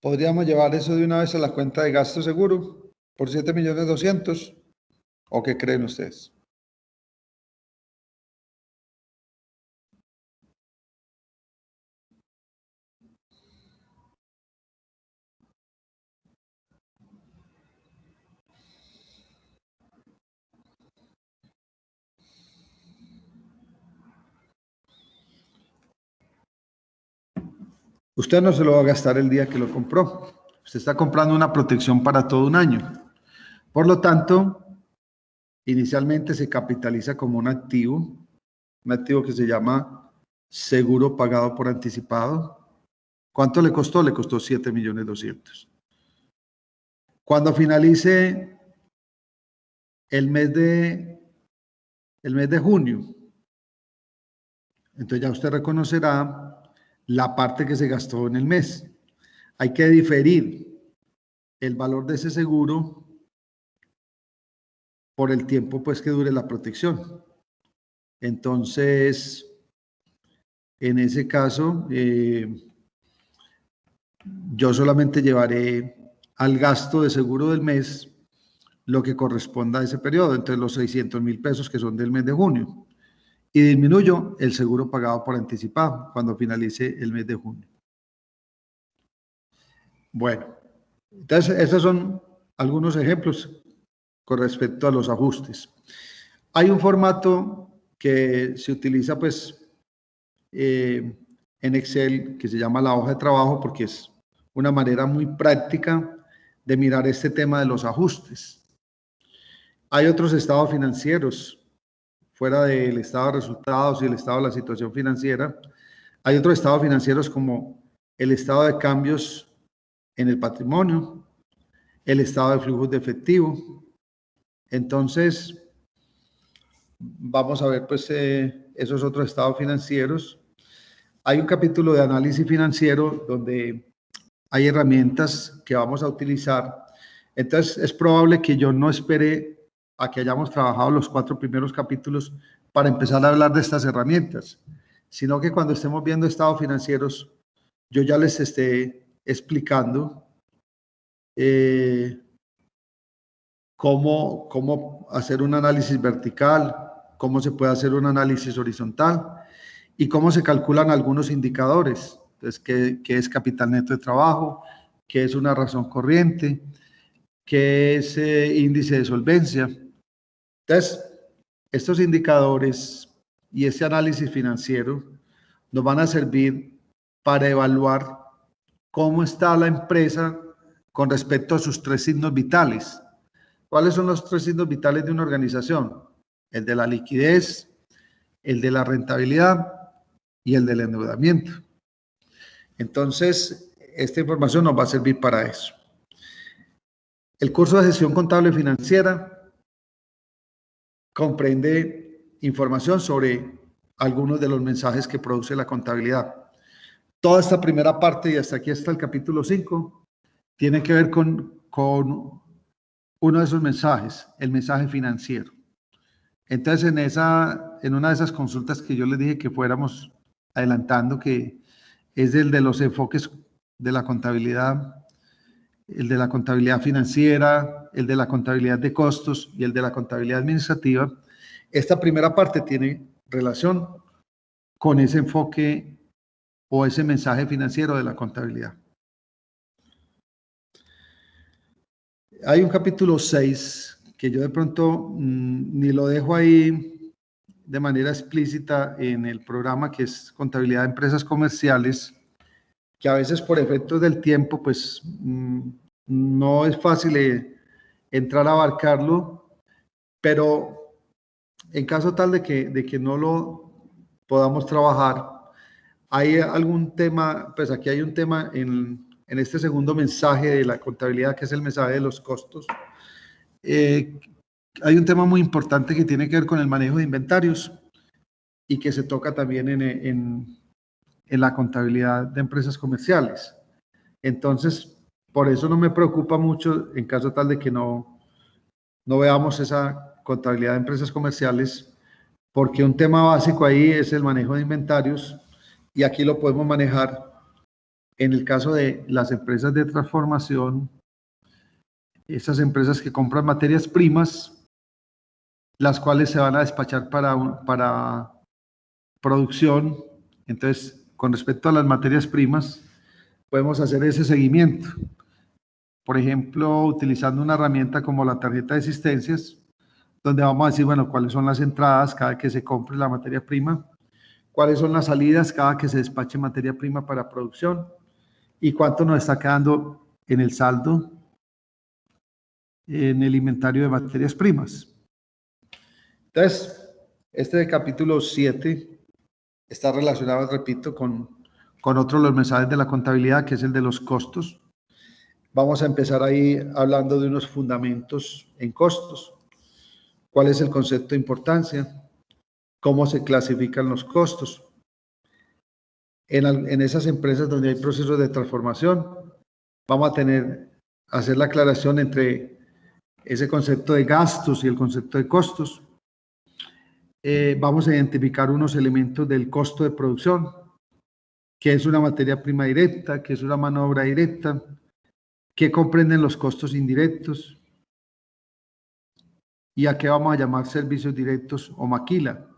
¿Podríamos llevar eso de una vez a la cuenta de gasto seguro por 7.200.000? ¿O qué creen ustedes? Usted no se lo va a gastar el día que lo compró. Usted está comprando una protección para todo un año. Por lo tanto, inicialmente se capitaliza como un activo que se llama seguro pagado por anticipado. ¿Cuánto le costó? Le costó 7.200.000. Cuando finalice el mes de junio, entonces ya usted reconocerá la parte que se gastó en el mes. Hay que diferir el valor de ese seguro por el tiempo pues que dure la protección. Entonces, en ese caso, yo solamente llevaré al gasto de seguro del mes lo que corresponda a ese periodo, entre los 600.000 pesos que son del mes de junio, y disminuyo el seguro pagado por anticipado cuando finalice el mes de junio. Bueno, entonces esos son algunos ejemplos con respecto a los ajustes. Hay un formato que se utiliza pues en Excel que se llama la hoja de trabajo porque es una manera muy práctica de mirar este tema de los ajustes. Hay otros estados financieros fuera del estado de resultados y el estado de la situación financiera. Hay otros estados financieros como el estado de cambios en el patrimonio, el estado de flujos de efectivo. Entonces, vamos a ver pues esos otros estados financieros. Hay un capítulo de análisis financiero donde hay herramientas que vamos a utilizar. Entonces, es probable que yo no espere a que hayamos trabajado los 4 primeros capítulos para empezar a hablar de estas herramientas, sino que cuando estemos viendo estados financieros, yo ya les esté explicando cómo hacer un análisis vertical, cómo se puede hacer un análisis horizontal y cómo se calculan algunos indicadores. Entonces, ¿qué es capital neto de trabajo? ¿Qué es una razón corriente? ¿Qué es índice de solvencia? Entonces, estos indicadores y este análisis financiero nos van a servir para evaluar cómo está la empresa con respecto a sus 3 signos vitales. ¿Cuáles son los 3 signos vitales de una organización? El de la liquidez, el de la rentabilidad y el del endeudamiento. Entonces, esta información nos va a servir para eso. El curso de gestión contable financiera comprende información sobre algunos de los mensajes que produce la contabilidad. Toda esta primera parte y hasta aquí está el capítulo 5 tiene que ver con uno de esos mensajes, el mensaje financiero. Entonces, en una de esas consultas que yo les dije que fuéramos adelantando, que es el de los enfoques de la contabilidad, el de la contabilidad financiera, el de la contabilidad de costos y el de la contabilidad administrativa, esta primera parte tiene relación con ese enfoque o ese mensaje financiero de la contabilidad. Hay un capítulo 6 que yo de pronto ni lo dejo ahí de manera explícita en el programa que es Contabilidad de Empresas Comerciales, que a veces por efectos del tiempo, pues no es fácil entrar a abarcarlo, pero en caso tal de que no lo podamos trabajar, hay algún tema, pues aquí hay un tema en este segundo mensaje de la contabilidad, que es el mensaje de los costos. Hay un tema muy importante que tiene que ver con el manejo de inventarios y que se toca también en la contabilidad de empresas comerciales. Entonces, por eso no me preocupa mucho en caso tal de que no veamos esa contabilidad de empresas comerciales, porque un tema básico ahí es el manejo de inventarios y aquí lo podemos manejar en el caso de las empresas de transformación, esas empresas que compran materias primas, las cuales se van a despachar para producción. Entonces, con respecto a las materias primas, podemos hacer ese seguimiento. Por ejemplo, utilizando una herramienta como la tarjeta de existencias, donde vamos a decir, bueno, cuáles son las entradas cada que se compre la materia prima, cuáles son las salidas cada que se despache materia prima para producción y cuánto nos está quedando en el saldo en el inventario de materias primas. Entonces, este capítulo 7 está relacionado, repito, con otro de los mensajes de la contabilidad, que es el de los costos. Vamos a empezar ahí hablando de unos fundamentos en costos. ¿Cuál es el concepto de importancia? ¿Cómo se clasifican los costos? En esas empresas donde hay procesos de transformación, vamos a hacer la aclaración entre ese concepto de gastos y el concepto de costos. Vamos a identificar unos elementos del costo de producción, que es una materia prima directa, que es una mano de obra directa, que comprenden los costos indirectos y a qué vamos a llamar servicios directos o maquila.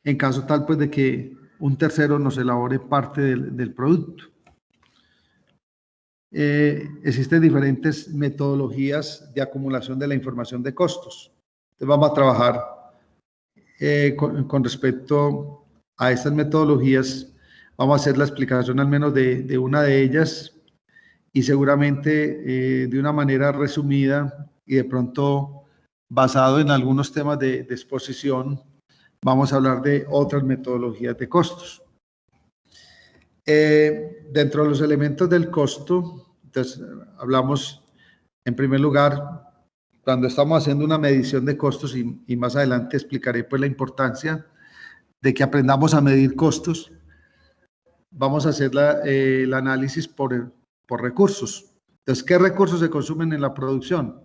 En caso tal pues de que un tercero nos elabore parte del producto. Existen diferentes metodologías de acumulación de la información de costos. Entonces vamos a trabajar con respecto a estas metodologías. Vamos a hacer la explicación al menos de una de ellas y seguramente de una manera resumida y de pronto basado en algunos temas de exposición, vamos a hablar de otras metodologías de costos. Dentro de los elementos del costo, entonces hablamos en primer lugar, cuando estamos haciendo una medición de costos y más adelante explicaré pues la importancia de que aprendamos a medir costos, vamos a hacer el análisis por recursos. Entonces, ¿qué recursos se consumen en la producción?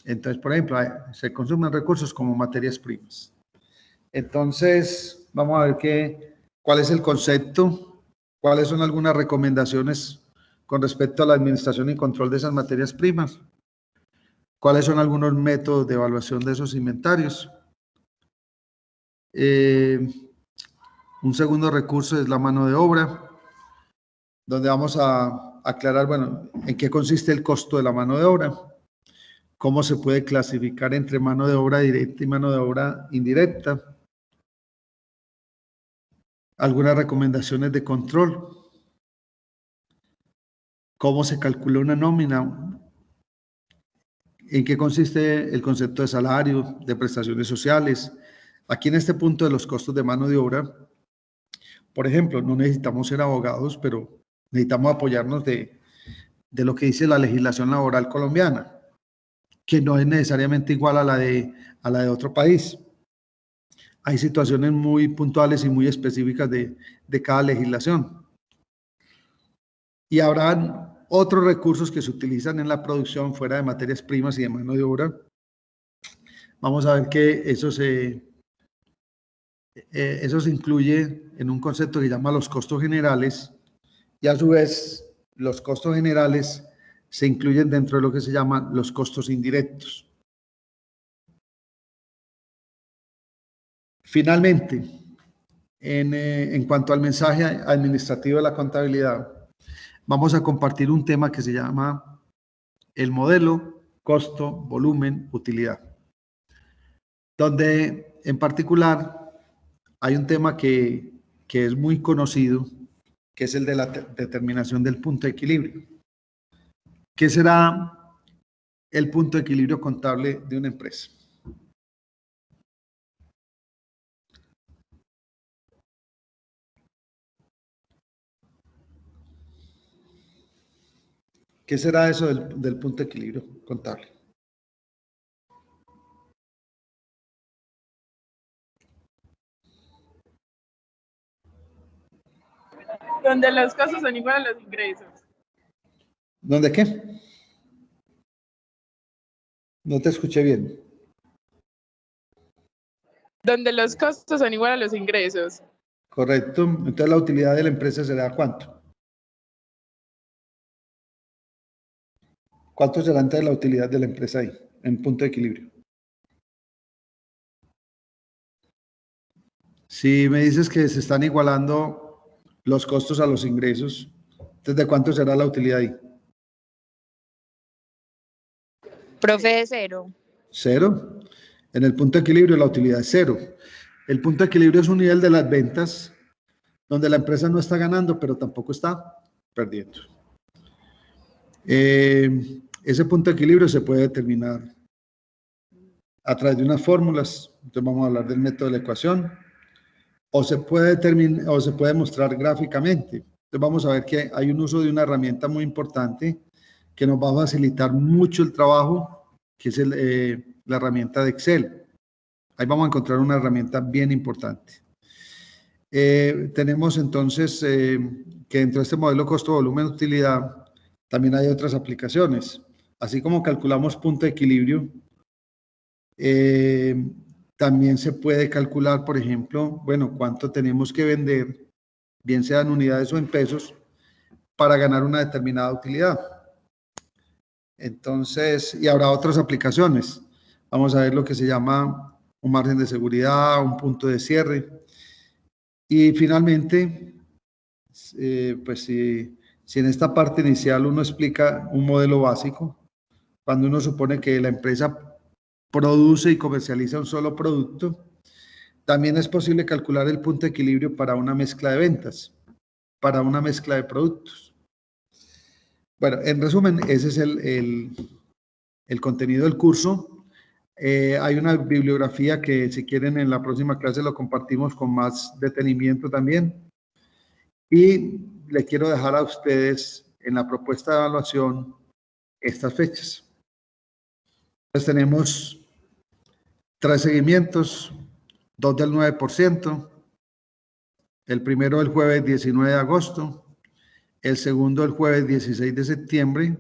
Entonces, por ejemplo, se consumen recursos como materias primas. Entonces, vamos a ver cuál es el concepto, cuáles son algunas recomendaciones con respecto a la administración y control de esas materias primas, cuáles son algunos métodos de evaluación de esos inventarios. Un segundo recurso es la mano de obra, donde vamos a aclarar, bueno, en qué consiste el costo de la mano de obra, cómo se puede clasificar entre mano de obra directa y mano de obra indirecta, algunas recomendaciones de control, cómo se calcula una nómina, en qué consiste el concepto de salario, de prestaciones sociales. Aquí en este punto de los costos de mano de obra, por ejemplo, no necesitamos ser abogados, pero necesitamos apoyarnos de lo que dice la legislación laboral colombiana, que no es necesariamente igual a la de otro país. Hay situaciones muy puntuales y muy específicas de cada legislación. Y habrán otros recursos que se utilizan en la producción fuera de materias primas y de mano de obra. Vamos a ver que eso se incluye en un concepto que se llama los costos generales y a su vez los costos generales se incluyen dentro de lo que se llaman los costos indirectos. Finalmente, en cuanto al mensaje administrativo de la contabilidad, vamos a compartir un tema que se llama el modelo costo, volumen, utilidad. donde en particular hay un tema que es muy conocido, que es el de la determinación del punto de equilibrio. ¿Qué será el punto de equilibrio contable de una empresa? ¿Qué será eso del punto de equilibrio contable? Donde los costos son iguales a los ingresos. ¿Dónde qué? No te escuché bien. Donde los costos son iguales a los ingresos. Correcto. Entonces la utilidad de la empresa será ¿cuánto? ¿Cuánto será entonces la utilidad de la empresa ahí, en punto de equilibrio? Si me dices que se están igualando los costos a los ingresos, entonces ¿de cuánto será la utilidad ahí? Profe, de cero. Cero. En el punto de equilibrio la utilidad es cero. El punto de equilibrio es un nivel de las ventas donde la empresa no está ganando, pero tampoco está perdiendo. Ese punto de equilibrio se puede determinar a través de unas fórmulas. Entonces vamos a hablar del método de la ecuación, o se puede determinar, o se puede mostrar gráficamente. Entonces vamos a ver que hay un uso de una herramienta muy importante que nos va a facilitar mucho el trabajo, que es la herramienta de Excel. Ahí vamos a encontrar una herramienta bien importante. Tenemos entonces que dentro de este modelo costo-volumen-utilidad también hay otras aplicaciones. Así como calculamos punto de equilibrio, también se puede calcular, por ejemplo, bueno, cuánto tenemos que vender, bien sea en unidades o en pesos, para ganar una determinada utilidad. Entonces, y habrá otras aplicaciones. Vamos a ver lo que se llama un margen de seguridad, un punto de cierre. Y finalmente, pues si en esta parte inicial uno explica un modelo básico, cuando uno supone que la empresa produce y comercializa un solo producto, también es posible calcular el punto de equilibrio para una mezcla de ventas, para una mezcla de productos. Bueno, en resumen, ese es el contenido del curso. Hay una bibliografía que si quieren en la próxima clase lo compartimos con más detenimiento también. Y le quiero dejar a ustedes en la propuesta de evaluación estas fechas. Entonces tenemos 3 seguimientos, 2 del 9%, el primero el jueves 19 de agosto, el segundo el jueves 16 de septiembre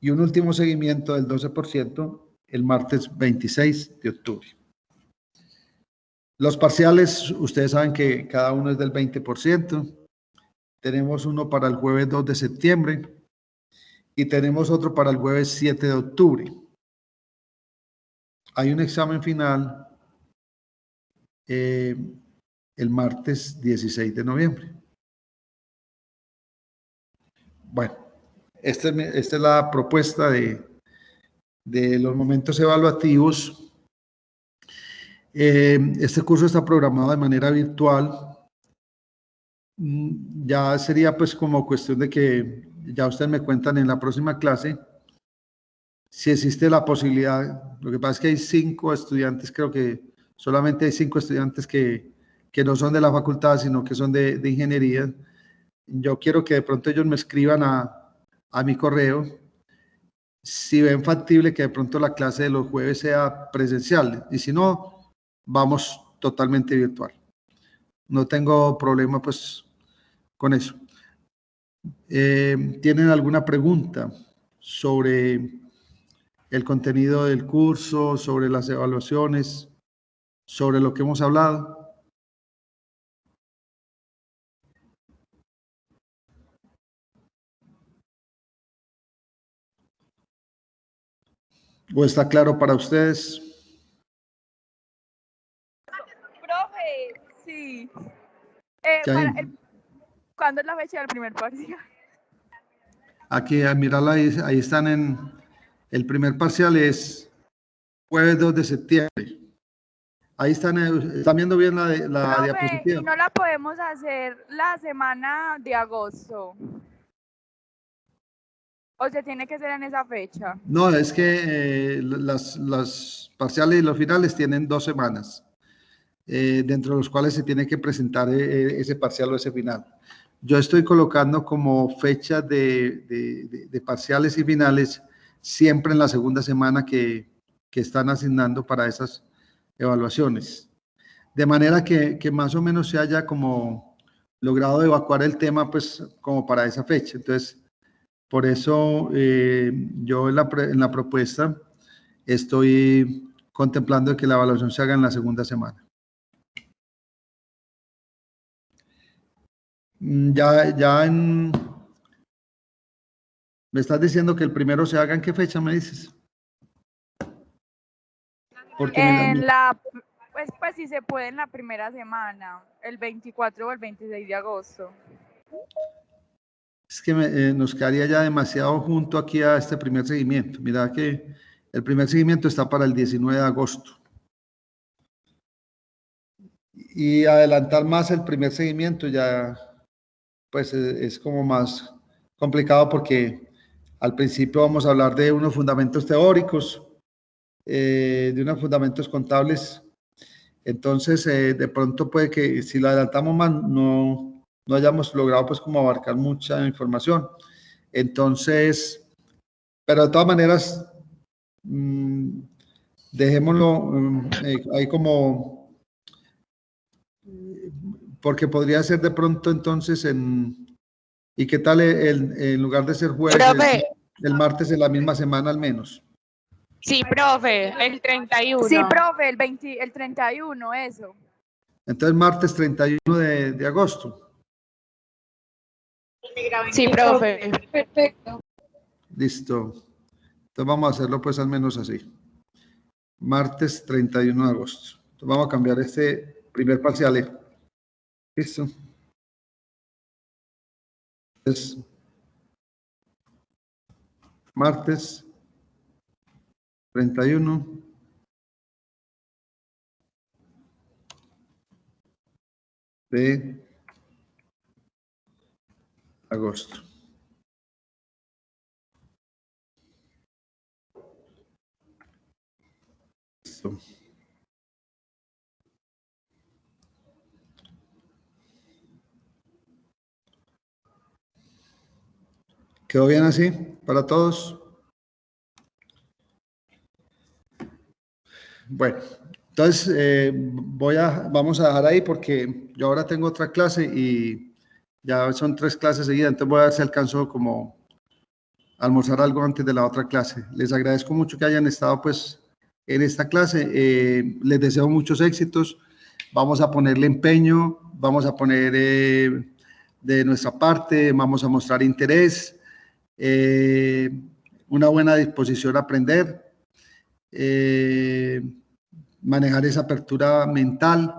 y un último seguimiento del 12% el martes 26 de octubre. Los parciales, ustedes saben que cada uno es del 20%. Tenemos uno para el jueves 2 de septiembre y tenemos otro para el jueves 7 de octubre. Hay un examen final el martes 16 de noviembre. Bueno, esta es la propuesta de los momentos evaluativos. Este curso está programado de manera virtual. Ya sería pues como cuestión de que ya ustedes me cuentan en la próxima clase si existe la posibilidad. Lo que pasa es que hay 5 estudiantes, creo que solamente hay 5 estudiantes que no son de la facultad, sino que son de ingeniería. Yo quiero que de pronto ellos me escriban a mi correo si ven factible que de pronto la clase de los jueves sea presencial, y si no, vamos totalmente virtual. No tengo problema pues con eso. ¿Tienen alguna pregunta sobre el contenido del curso, sobre las evaluaciones, sobre lo que hemos hablado? ¿O está claro para ustedes? Profe, sí. ¿Cuándo es la fecha del primer parcial? Aquí, mírala, ahí están el primer parcial es jueves 2 de septiembre. Ahí están viendo bien la Profe, diapositiva. y no la podemos hacer la semana de agosto. O se tiene que ser en esa fecha. No, es que las parciales y los finales tienen 2 semanas, dentro de los cuales se tiene que presentar ese parcial o ese final. Yo estoy colocando como fecha de parciales y finales siempre en la segunda semana que están asignando para esas evaluaciones. De manera que más o menos se haya como logrado evacuar el tema, pues como para esa fecha. Entonces, por eso yo en la propuesta estoy contemplando que la evaluación se haga en la segunda semana. Me estás diciendo que el primero se haga, ¿en qué fecha me dices? Porque pues si se puede en la primera semana, el 24 o el 26 de agosto. es que nos quedaría ya demasiado junto aquí a este primer seguimiento. Mira que el primer seguimiento está para el 19 de agosto. Y adelantar más el primer seguimiento ya, pues es como más complicado porque al principio vamos a hablar de unos fundamentos teóricos, de unos fundamentos contables. Entonces, de pronto puede que si lo adelantamos más, no hayamos logrado pues como abarcar mucha información. Entonces, pero de todas maneras, dejémoslo ahí como, porque podría ser de pronto entonces ¿y qué tal en lugar de ser jueves, Profe. el martes de la misma semana al menos? Sí, profe, el 31. Sí, profe, el 31, eso. Entonces, martes 31 de agosto. Sí, profe. Perfecto. Listo. Entonces, vamos a hacerlo pues al menos así. Martes 31 de agosto. Entonces, vamos a cambiar este primer parcial. Listo. Entonces, martes 31 de agosto. Listo. ¿Quedó bien así para todos? Bueno, entonces vamos a dejar ahí porque yo ahora tengo otra clase y ya son 3 clases seguidas, entonces voy a ver si alcanzo como a almorzar algo antes de la otra clase. Les agradezco mucho que hayan estado pues en esta clase, les deseo muchos éxitos, vamos a ponerle empeño, vamos a poner de nuestra parte, vamos a mostrar interés, una buena disposición a aprender, manejar esa apertura mental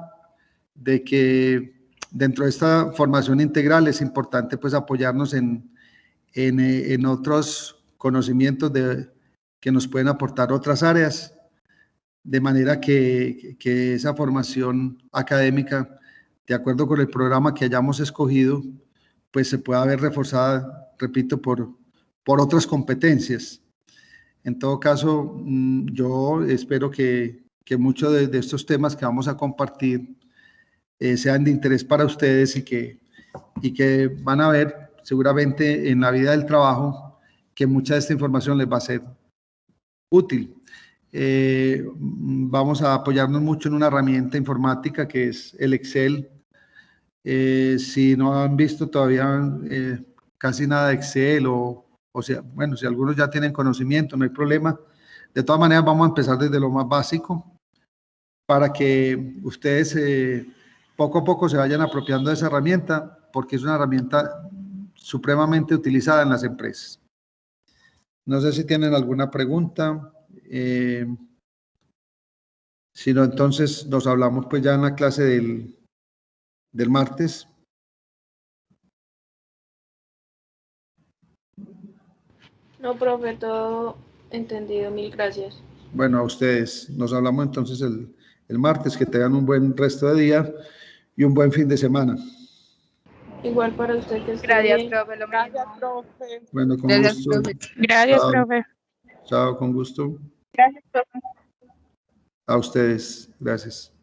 de que dentro de esta formación integral es importante pues apoyarnos en otros conocimientos que nos pueden aportar otras áreas, de manera que esa formación académica, de acuerdo con el programa que hayamos escogido, pues se pueda ver reforzada, repito, por otras competencias. En todo caso, yo espero que muchos de estos temas que vamos a compartir sean de interés para ustedes y que van a ver seguramente en la vida del trabajo que mucha de esta información les va a ser útil. Vamos a apoyarnos mucho en una herramienta informática que es el Excel. Si no han visto todavía casi nada de Excel o sea, bueno, si algunos ya tienen conocimiento, no hay problema. De todas maneras, vamos a empezar desde lo más básico para que ustedes poco a poco se vayan apropiando de esa herramienta, porque es una herramienta supremamente utilizada en las empresas. No sé si tienen alguna pregunta. Si no, entonces nos hablamos pues ya en la clase del martes. No, profe, todo entendido. Mil gracias. Bueno, a ustedes. Nos hablamos entonces el martes. Que tengan un buen resto de día y un buen fin de semana. Igual para usted que esté Gracias, bien. profe, lo Gracias, mismo. profe. Bueno, con Gracias, gusto. profe. Gracias, Chao. profe. Chao, con gusto. Gracias, profe. A ustedes. Gracias.